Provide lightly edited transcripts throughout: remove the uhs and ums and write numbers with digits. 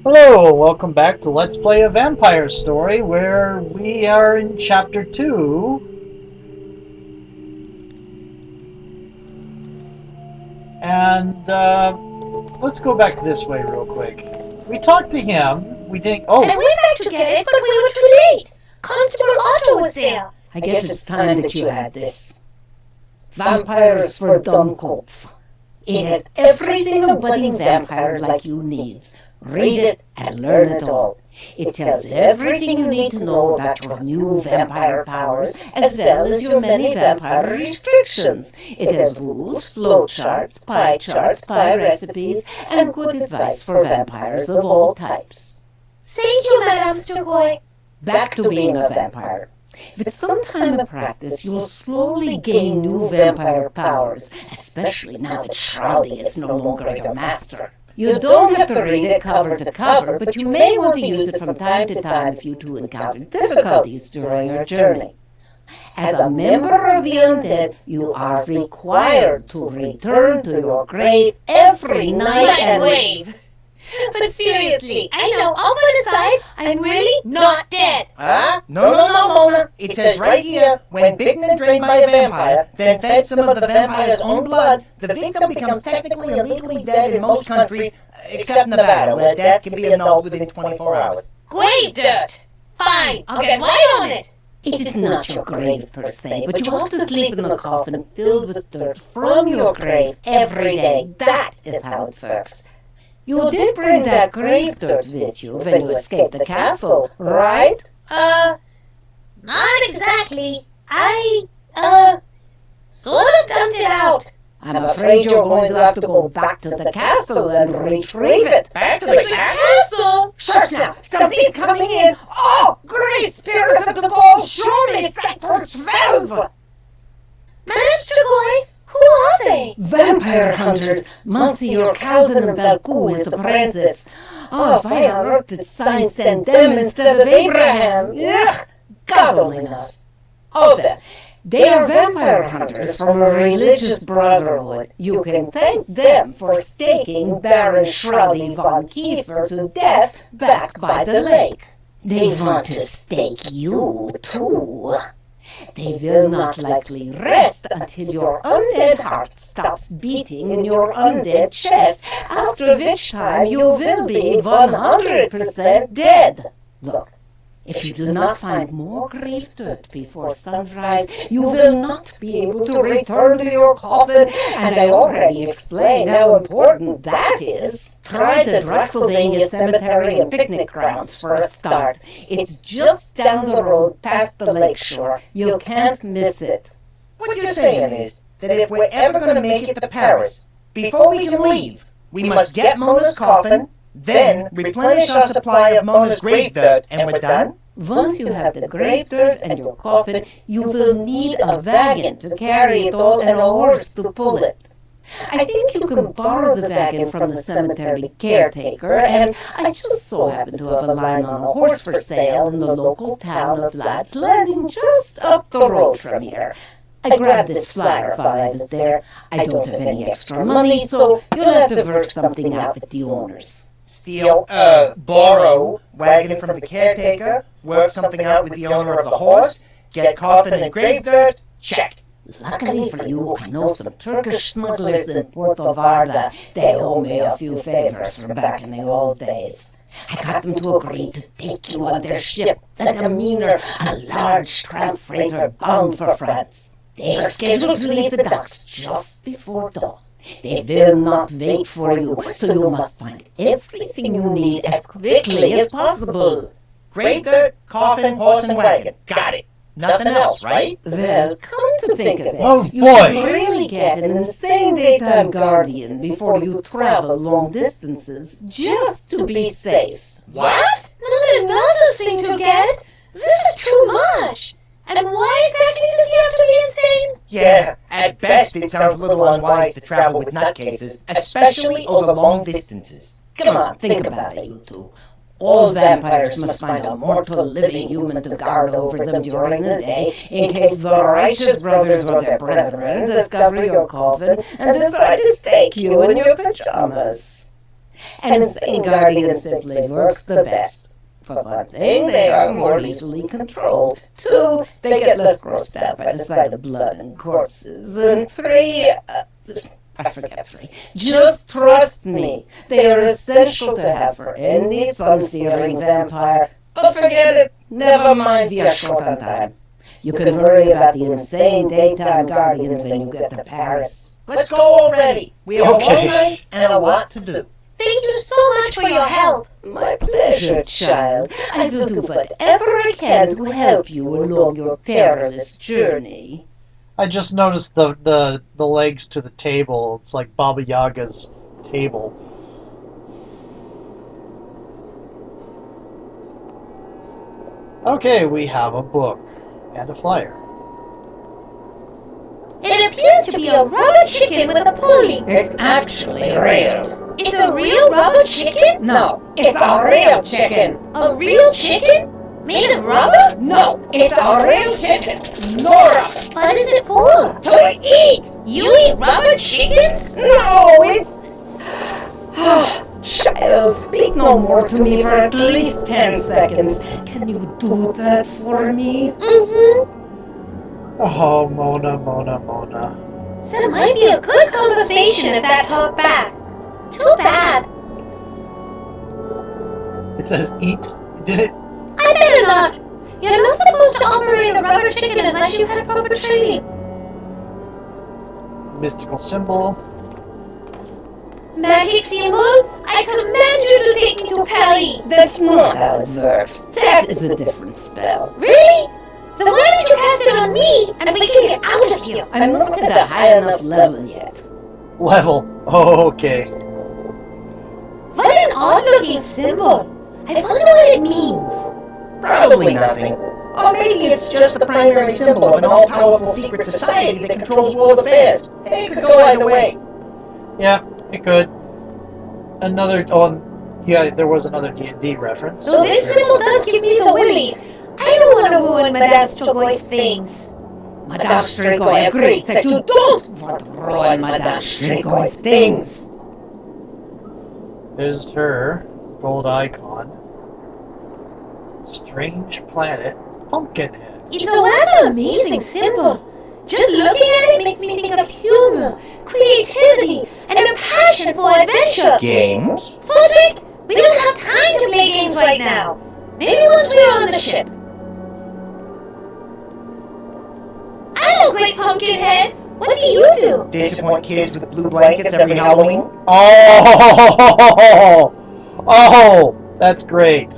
Hello, welcome back to Let's Play a Vampire Story, where we are in Chapter 2. And, let's go back this way real quick. We talked to him, we didn't... Oh! I went back to get it, but we were too late. Constable Otto was there. I guess it's time that you had this. Vampires for Dummkopf. It has everything a budding vampire like you needs. Read it and learn it all. It tells everything you need to know about your new vampire powers, as well as your many vampire restrictions. It has rules, flowcharts, pie recipes, and good advice for vampires of all types. Thank you, Madame Strigoi. Back to being a vampire. With some time of practice, you'll slowly gain new vampire powers, especially now that Shroudy is no longer your master. You don't have to read it cover to cover, but you may want to use it from time to time if you two encounter difficulties during your journey. As a member of the undead, you are required to return to your grave every night and wave. But seriously, I know all but aside, I'm really not dead. No, Mona. It says right here, when bitten and drained by a vampire, then fed some of the vampire's own blood, the victim becomes technically and legally dead in most countries, except Nevada, where death can be annulled within 24 hours. Grave dirt. Fine, I'll get right on it. It is not your grave per se, but you have to sleep in a coffin filled with dirt from your grave every day. That is how it works. You did bring that grave dirt with you when you escaped the castle, right? Not exactly. I, sort of dumped it out. I'm afraid you're going to have to go back to the castle and retrieve it. Back to the castle? Shush now! Somebody's coming in! Oh, great spirit of the ball, show me Sector 12! Madame Strigoi, who are they? Vampire hunters, Monsieur Calvin and Belcou, his apprentice. Oh, if I on earth did sign send them instead of Abraham? Ugh, God only knows. Oh, then, they are vampire hunters from a religious brotherhood. You can thank them for staking Baron Shroudy von Kiefer to death back by the lake. They want to stake you, too. They will not likely rest until your undead heart stops beating in your undead chest, after which time you will be 100% dead. Look, if you do not find more grave dirt before sunrise, you will not be able to return to your coffin, and I already explained how important that is. Try the Drexylvania Cemetery and Picnic Grounds for a start. It's just down the road past the lakeshore. You can't miss it. What you're saying is that if we're ever going to make it to Paris, before we can leave, we must get Mona's coffin, then replenish our supply of Mona's grave dirt, and we're done? Once you have the grave dirt and your coffin, you will need a wagon to carry it all and a horse to pull it. I think you can borrow the wagon from the cemetery caretaker, and I just so happen to have a line on a horse for sale in the local town of Lads Landing, just up the road from here. I grabbed this flyer while I was there. I don't have any extra money, so you'll have to work something out with the owners. Steal, borrow, wagon from the caretaker, work something out with the owner of the horse, get coffin and grave dirt, check. Luckily for you, I know some Turkish smugglers in Puerto Varda. They owe me a few favors from back in the old days. I got them to agree to take you on their ship, the Demeanor, a large tramp freighter bound for France. They are scheduled to leave the docks just before dawn. They will not wait for you, so you must find everything you need as quickly as possible. Grave dirt, coffin, horse, and wagon. Got it. Nothing else, right? Well, come to think of it, Oh, you boy. should really get an insane daytime guardian before you travel long distances, just to be safe. What? Not another thing to get? This is too much. And why exactly does he have to be insane? Yeah, at best it sounds a little unwise to travel with nutcases, especially over long distances. Come on, think about it, you two. All vampires must find a mortal living human to guard over them during the day, in case the righteous brothers or their brethren discover your coffin and decide to stake you in your pajamas. An insane guardian simply works the best. For one thing, they are more easily controlled. Two, they get less grossed out by the sight of blood and corpses. And three, I forget three. Just trust me. They are essential to have for any sun-fearing vampire. But forget it. Never mind we are short on time. You can worry about the insane daytime guardians when you get to Paris. Let's go already. We have Okay. a long night and a lot to do. Thank you so much for your help. My pleasure, child. I will do whatever I can to help you along your perilous journey. I just noticed the legs to the table. It's like Baba Yaga's table. Okay, we have a book and a flyer. It appears to be a rubber chicken with a pulley. It's actually real. It's a real rubber chicken? No, it's a real chicken. A real chicken? Made of rubber? No, it's a real chicken. Nora, What is it for? to eat. You eat rubber chickens? No, it's... Child, speak no more to me for at least 10 seconds. Can you do that for me? Mm-hmm. Oh, Mona. So it might be a good conversation if that talked back. Too bad. It says eat. Did it? I better not. You're not supposed to operate a rubber chicken unless you've had proper training. Mystical symbol. Magic symbol? I command you to take me to Paris. That's not how it works. That is a different spell. Really? So why don't you cast it on me and we can get out of here? I'm not at a high enough level yet. Level. Oh, okay. What an odd-looking symbol. I wonder what it means. Probably nothing. Or maybe it's just the primary symbol of an all-powerful secret society that controls world affairs. It could go either way. Yeah, it could. Another. Oh, yeah. There was another D&D reference. So this symbol does give me the willies. I don't want to ruin Madame Strogoy's things. Madame Strigoi agrees that you don't want to ruin Madame Strigoi's things. There's her gold icon. Strange planet. Pumpkinhead. It's a rather amazing symbol. Just looking at it makes me think of humor, creativity, and a passion for adventure. Games? Fodrick, we don't have time to play games right now. Maybe once we're on the ship. I know, Great Pumpkinhead. What do you do? Disappoint kids with blue blankets every Halloween? Oh! Oh! That's great.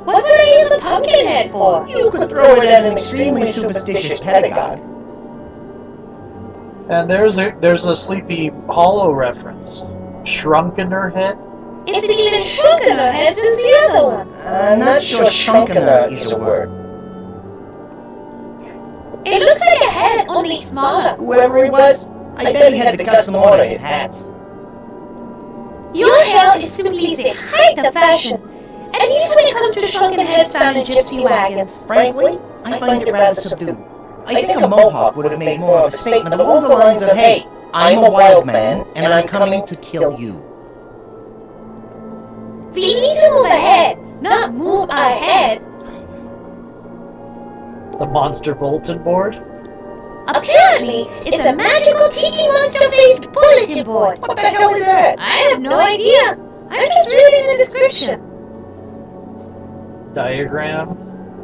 What would I use a Pumpkinhead for? You could throw it at an extremely superstitious pedagogue. And there's a Sleepy Hollow reference. Shrunk in her head. It's even shrunken her head since the other one. I'm not sure shrunkener is a word. It looks like a head, only smaller. Whoever it was, I bet he had to custom order his hats. Your hair is simply the height of fashion. At least when it comes to shrunken heads found in gypsy wagons. Frankly, I find it rather subdued. I think a mohawk would have made more of a statement along the lines of, hey, I'm a wild man, and I'm coming to kill you. We need to move ahead, not move ahead. The monster bulletin board. Apparently, it's a magical tiki monster-based bulletin board. What the hell is that? I have no idea. I'm just reading the description. Diagram.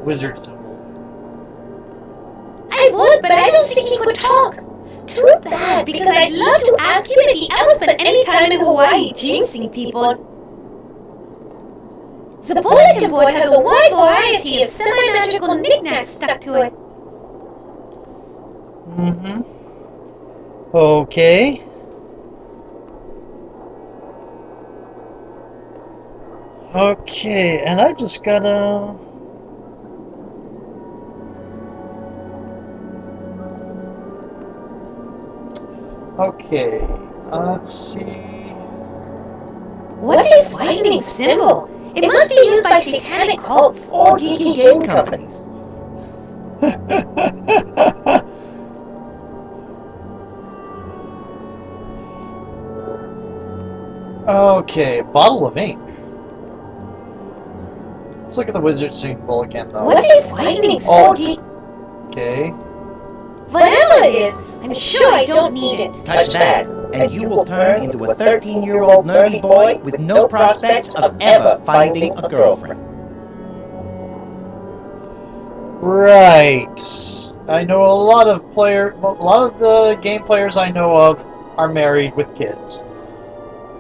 Wizard symbol. I would, but I don't think he could talk. Too bad, because I'd love to ask him if he ever spent any time in Hawaii jinxing people. The bulletin board has a wide variety of semi-magical knickknacks stuck to it. Mm-hmm. Okay. Okay, and I just gotta... Okay, let's see... What a frightening symbol! It must be used by satanic cults. Or geeky game companies. Okay, bottle of ink. Let's look at the wizard symbol again, though. What a frightening Sporky. Okay. Whatever it is, I'm sure I don't need it. Touch that, and you will turn into a 13-year-old nerdy boy with no prospects of ever finding a girlfriend. Right. I know a lot of the game players I know of are married with kids.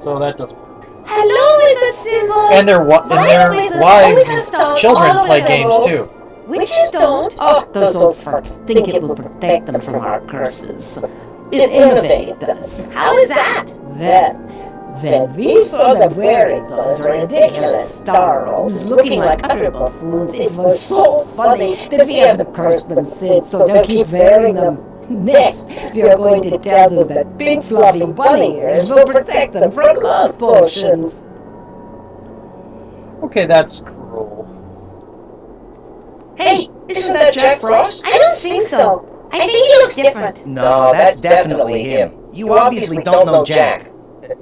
So that doesn't work. Hello, wizard symbol. And their wives and children play games too. Witches don't. Oh, those old farts think it will protect them from our curses. It innovated us. How is that? Well, when we saw them wearing those ridiculous star robes looking like utter buffoons, it was so funny that we haven't cursed them since, so they'll keep wearing them. Next, we are going to tell them that big fluffy bunny ears will protect them from love potions. Okay, that's cruel. Hey, isn't that Jack Frost? I don't think so. I think he looks different. No, that's definitely him. You obviously don't know Jack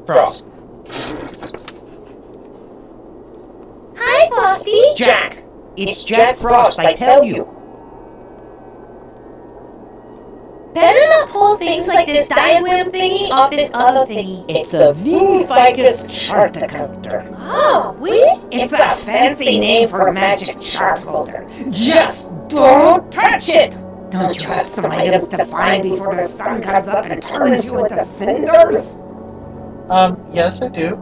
Frost. Hi, Frosty. Jack! It's Jack Frost, I tell you. Better not pull things like this diagram thingy off this other thingy. It's a Vinificus chartacounter. Oh, really? It's a fancy name for a magic chart holder. Just don't touch it! Don't you have some items to find before the sun comes up and turns you into cinders? Yes, I do.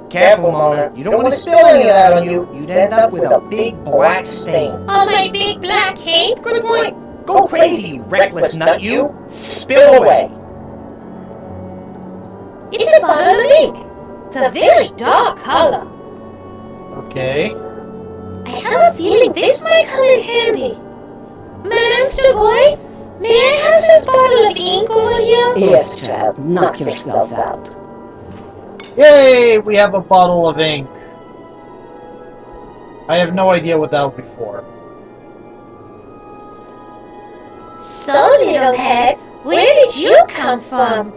Careful, Mona. You don't want to spill any of that on you. You'd end up with a big black stain. On my big black cape? Good point. Go crazy, you reckless nut, you. Spill away. It's a bottle of ink. It's a very dark color. Okay. I have a feeling this might come in handy. Madame Strigoi, may I have this bottle of ink over here? Yes, child, knock yourself out. Yay! We have a bottle of ink. I have no idea what that'll be for. So, little head, where did you come from?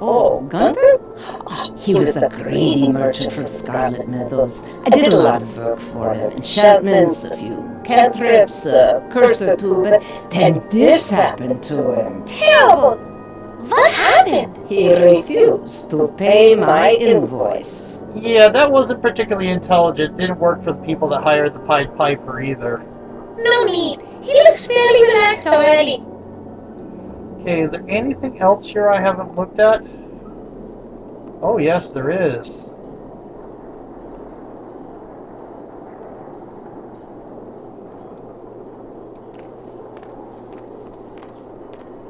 Oh, Gunther? Oh, he was a greedy merchant from Scarlet Meadows. I did a lot of work for him. Enchantments, a few cantrips, a curse or two, but then this happened to him. Terrible! What happened? He refused to pay my invoice. Yeah, that wasn't particularly intelligent. Didn't work for the people that hired the Pied Piper either. No need. He looks fairly relaxed already. Okay, is there anything else here I haven't looked at? Oh, yes, there is.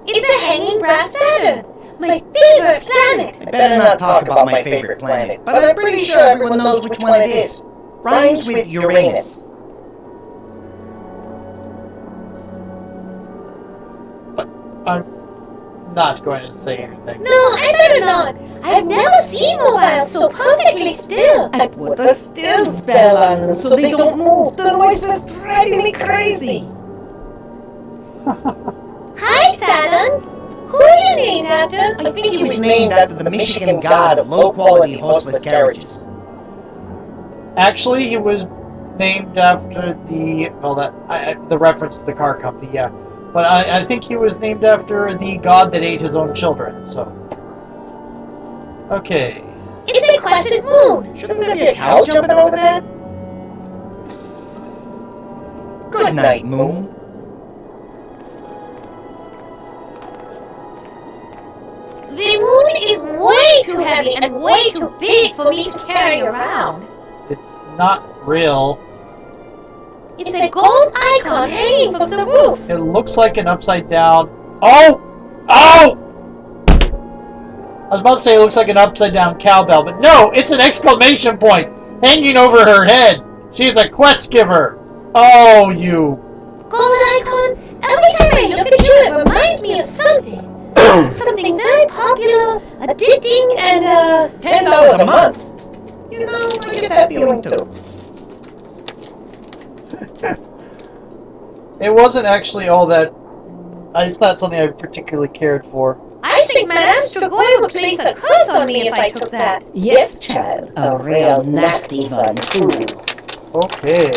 It's a hanging brass Saturn, my favorite planet. I better not talk about my favorite planet, but I'm pretty sure everyone knows which one it is. Rhymes with Uranus. But I'm not going to say anything. No, I better not. I've never seen mobiles so perfectly still. I put a still spell on them so they don't move. The noise was driving me crazy. Hi, Saturn. Who are you named after? I think he was named after the Michigan god of low-quality horseless carriages. Actually, he was named after the the reference to the car company. Yeah, but I think he was named after the god that ate his own children. So, okay. It's a crescent moon. Shouldn't there be a cow jumping over there? Good night, Moon. The moon is way too heavy and way too big for me to carry around. It's not real. It's a gold icon hanging from the roof. It looks like an upside down. Oh! Oh! I was about to say it looks like an upside down cowbell, but no, it's an exclamation point hanging over her head. She's a quest giver. Oh, you. Gold icon? Every time I look at you, it reminds me of something. Something very popular, addicting, and $10 a month. You know, I get that feeling too. It wasn't actually all that. It's not something I particularly cared for. I think Madame Strigoi will place a curse on on me if I took that. Yes, child, a real nasty one, too. Okay,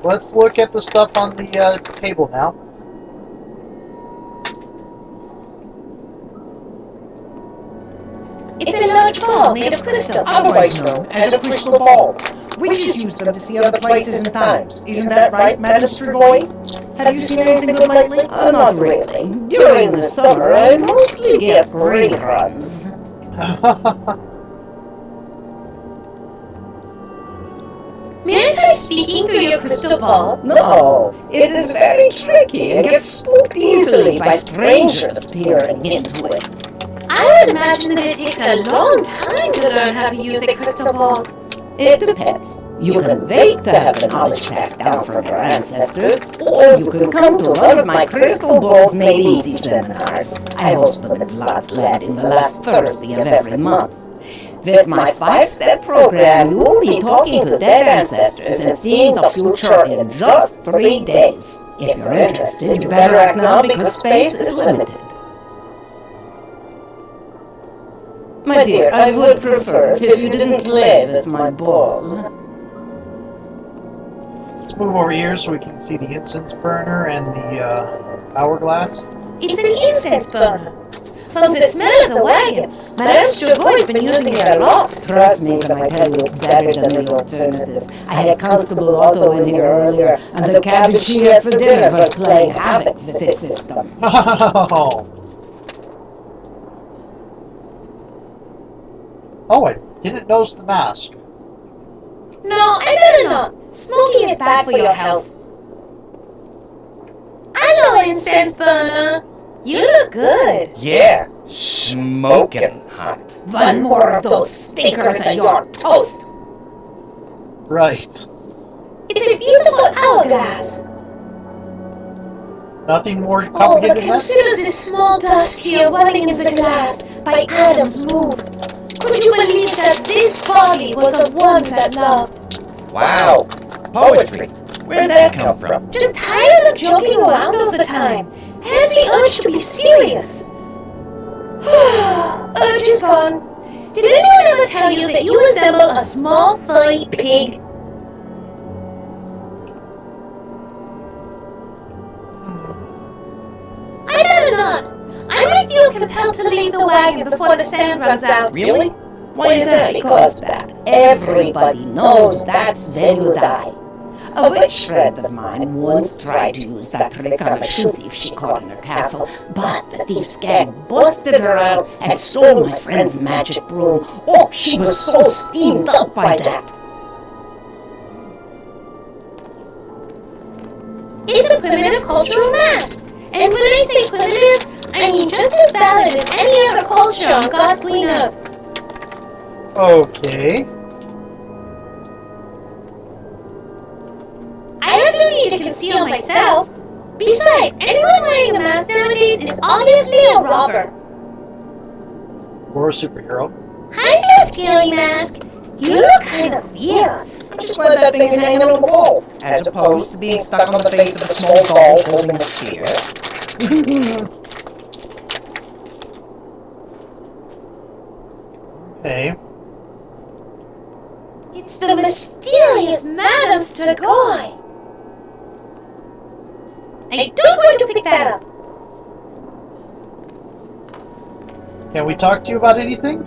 let's look at the stuff on the table now. It's a large ball made of crystal. Otherwise known as a crystal ball. Witches use them to see other places and times. Isn't that right, Madame Strigoi? Have you seen anything good lately? Not really. During the summer, I mostly get reruns. May I try speaking through your crystal ball? No, it is very tricky and gets spooked easily by strangers peering into it. I would imagine that it takes a long time to learn how to use a crystal ball. It depends. You can wait to have the knowledge passed down from your ancestors, or you can come to one of my Crystal Balls Made Easy seminars. I host them in Lots Landing the last Thursday of every month. With my 5-step program, you will be talking to dead ancestors and seeing the future in just 3 days. If you're interested, you better act now because space is limited. My dear, I would prefer it if you didn't play with my ball. Let's move over here so we can see the incense burner and the hourglass. It's an incense burner. From the smell of the wagon, Madame Strigoi has been using it a lot. Trust me when I tell you it's better than the alternative. I had Constable Otto in here earlier, and the cabbage she had for dinner was playing havoc with this system. Oh, I didn't notice the mask. No, I better not. Smoking is bad for your health. Hello, incense burner. You look good. Yeah, smoking hot. One more of those stinkers and you're toast. Right. It's a beautiful hourglass. Nothing more Oh, but complicated than that? consider this small dust here running in the glass by Adam's move. Could you believe that this body was the one that loved? Wow, poetry. Where'd that come from? Just tired of joking around all the time. Has the urge to be serious. Urge is gone. Did anyone ever tell you that you resemble a small furry pig? I better not. I might feel compelled to leave the wagon before the sand runs out. Really? Why is that? Because that everybody knows that's when you die. A witch friend of mine once tried to use that trick on a shoe thief she caught in her castle, but the thief's gang busted her out and stole my friend's magic broom. Oh, she was so steamed up by that. It's a primitive cultural mask. And when I say primitive, I mean just as valid as any other culture on God's green earth. Okay. I have no need to conceal myself. Besides, anyone wearing a mask nowadays is obviously a robber. Or a superhero. Hi there, Scaly Mask. You look kind of fierce. I'm just glad that thing's hanging on the wall, as opposed to being stuck on the face of a small doll holding a spear. Okay. It's the mysterious Madame Strigoi. I don't want to pick that up. Can we talk to you about anything?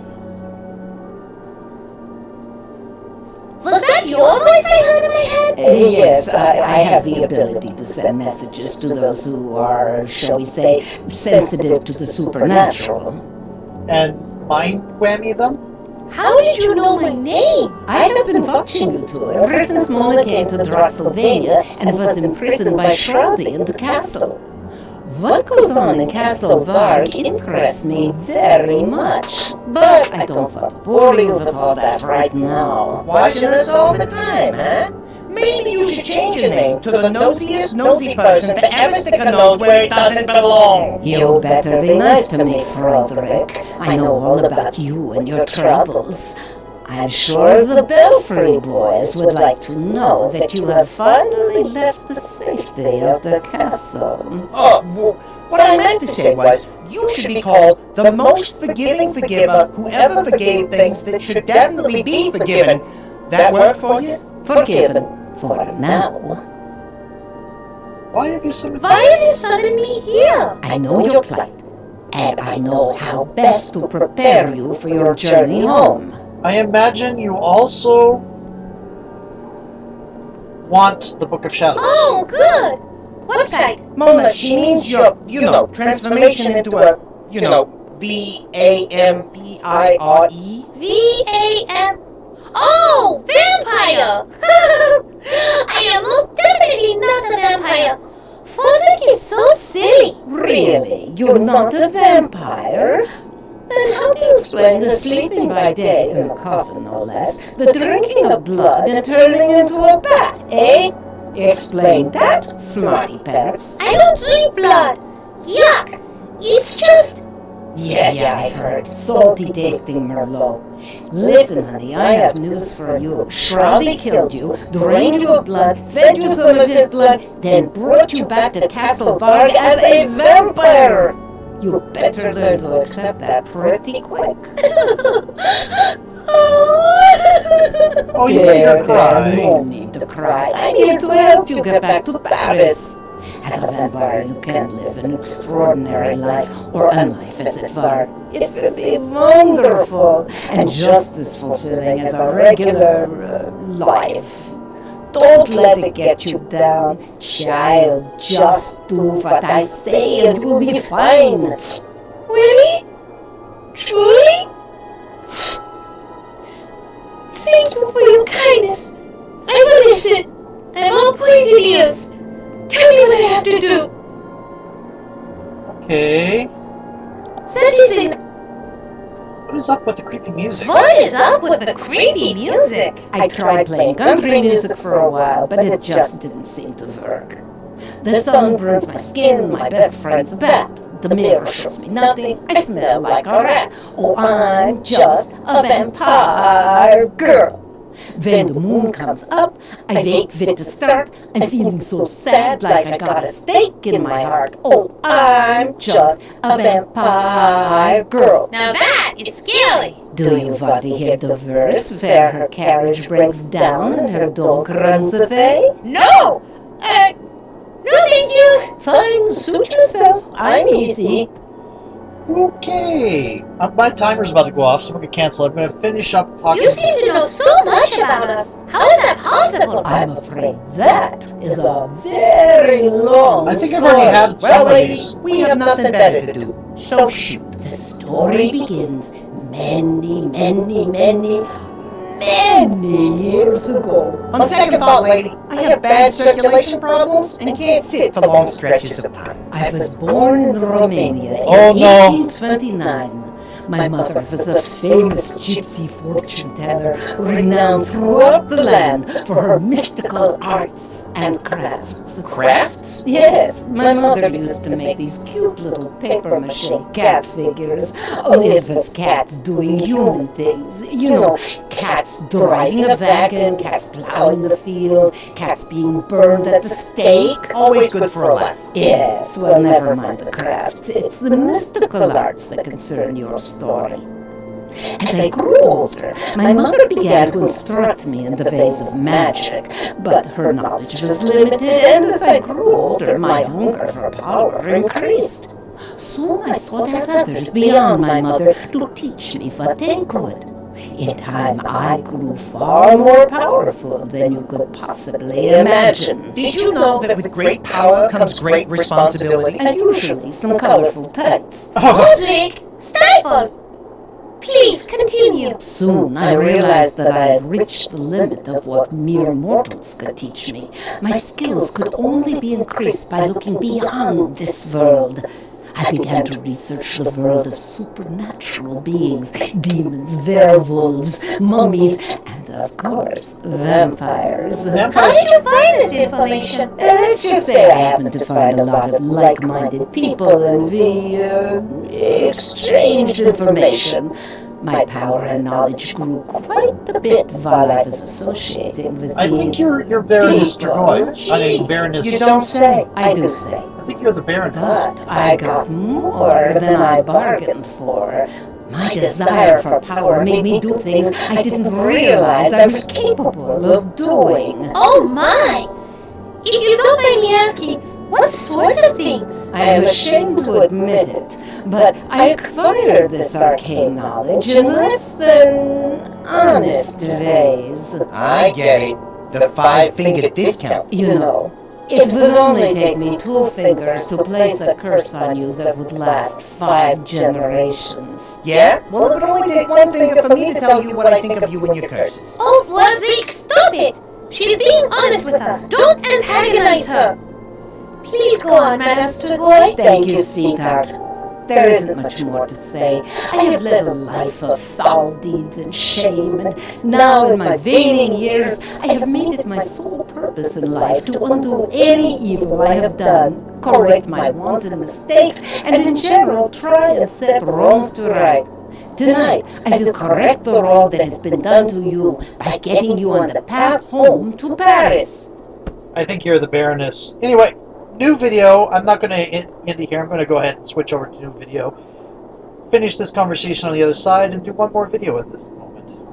Was that your voice I heard in my head? Yes, I have the ability to send messages to those who are, shall we say, sensitive to the supernatural. And mind whammy them? How did you know my name? I have been watching you two ever since Mona came to Drosylvania and was imprisoned by Shroudy in the castle. What goes on in Castle Varg interests me very much, but I don't want to bore you with all that right now. Watching us all the time, huh? Maybe you should change your name to the nosiest nosy person to ever stick a nose where it doesn't belong. You better be nice to me, Frederick. I know all about you and your troubles. I'm sure the Belfry boys would like to know that you have finally left the safety of the castle. Oh, What I meant to say was, you should be called the most forgiving forgiver who ever forgave things that should definitely be forgiven. That work for you? Forgiven for now. Why have you summoned Why have you summoned me here? I know your plight, and I know how best to prepare you for your journey home. I imagine you also want the Book of Shadows. Oh, good. What plight? Mona, she means your, transformation into a, Vampyre. V-A-M. Oh, vampire! I am most definitely not a vampire. Photic is so silly. Really? You're not a vampire? Then how do you explain the sleeping by day in a coffin, no less, the drinking of blood and turning into a bat, eh? Explain that, smarty pants. I don't drink blood. Yuck! It's just... Yeah, I heard. Salty tasting Merlot. Listen, honey, I have news for you. Shroudy killed you, drained you of blood, fed you some of his blood, then brought you back to Castle Varg as a vampire. You better learn to accept that pretty quick. Oh, you made her There, cry. no need to cry. I'm here to help you get back to Paris. As a vampire, you can live an extraordinary life, or unlife as it were. It will be wonderful, and just as fulfilling as a regular life. Don't let it get you down, child. Just do what I say and you'll be fine. Really? Truly? Thank you for your kindness. I will listen. I'm all pointed ears. Tell me what I have to do. Okay. Citizen, What is up with the creepy music? what is up with the creepy music? I tried playing country music for a while, but it just didn't seem to work. The sun burns my skin, my best friend's a bat. The mirror shows me nothing, I smell like a rat. Oh, I'm just a vampire girl. When the moon comes up, I wake with the start. I'm feeling so sad, like I got a stake in my heart. Oh, I'm just a vampire girl. Now that is scary. Do you want to hear the verse where her carriage breaks down and her dog runs away? No! No thank you. Fine, suit yourself. I'm easy. Okay. My timer's about to go off, so I'm going to cancel. I'm going to finish up talking. You seem to know so much about us. How is that possible? I'm afraid that is a very long I think I've story. already had Well, some of lady, these. we have nothing better to do, so shoot. The story begins many years ago. On second thought, lady, I have bad circulation problems and can't sit for long stretches of time. I was born in Romania Oh, in no. 1829. My mother was a famous gypsy fortune teller, renowned throughout the land for her mystical arts and crafts. Crafts? Yes, my mother used to make these cute little papier-mâché cat figures. Only it was cats doing human things. You know, cats driving a wagon, cats plowing the field, cats being burned at the stake. Always good for a laugh. Yes, well, never mind the crafts. It's the mystical arts that concern your story. As I grew older, my mother began to instruct me in the ways of magic, but her knowledge was limited, and as I grew older, my hunger for power increased. Soon I sought out others beyond my mother to teach me what they could. In time, I grew far more powerful than you could possibly imagine. Did you know that with great power comes great responsibility? And usually some colorful tights. Roderick, stifle. Please continue. Soon I realized that I had reached the limit of what mere mortals could teach me. My skills could only be increased by looking beyond this world. I began to research the world of supernatural beings, demons, werewolves, mummies, and of course, vampires. How did you find this information? Let's just say I happened to find a lot of like-minded people and we exchanged information. My power and knowledge grew quite a bit while I was associating with I these think you're Baroness people. Strigoi. I mean, Baroness... You don't say. I do say. I think you're the Baroness. But I got more than I bargained for. My desire for power made me do things I didn't realize I was capable of doing. Oh my! If you don't mind me asking, what sort of things? I am ashamed to admit it, but I acquired this arcane knowledge in less than honest ways. I get it. The 5-finger discount. You know, it will only take me 2 fingers to place a curse on you that would last 5 generations. Yeah? Well, it would only take 1 finger for me to tell you what I think of you and your curses. Oh, Vladzik, stop it! She's being honest with us. Don't antagonize her. Please go on, Madame Strigoi. Thank you, sweetheart. There isn't much more to say. I have led a life of foul deeds and shame, and now in my waning years, I have made it my sole purpose in life to undo any evil I have done, correct my wanton mistakes, and in general try and set wrongs to right. Tonight, I will correct the wrong that has been done to you by getting you on the path home to Paris. I think you're the Baroness. Anyway, new video. I'm not going to end it here. I'm going to go ahead and switch over to new video. Finish this conversation on the other side and do one more video with this.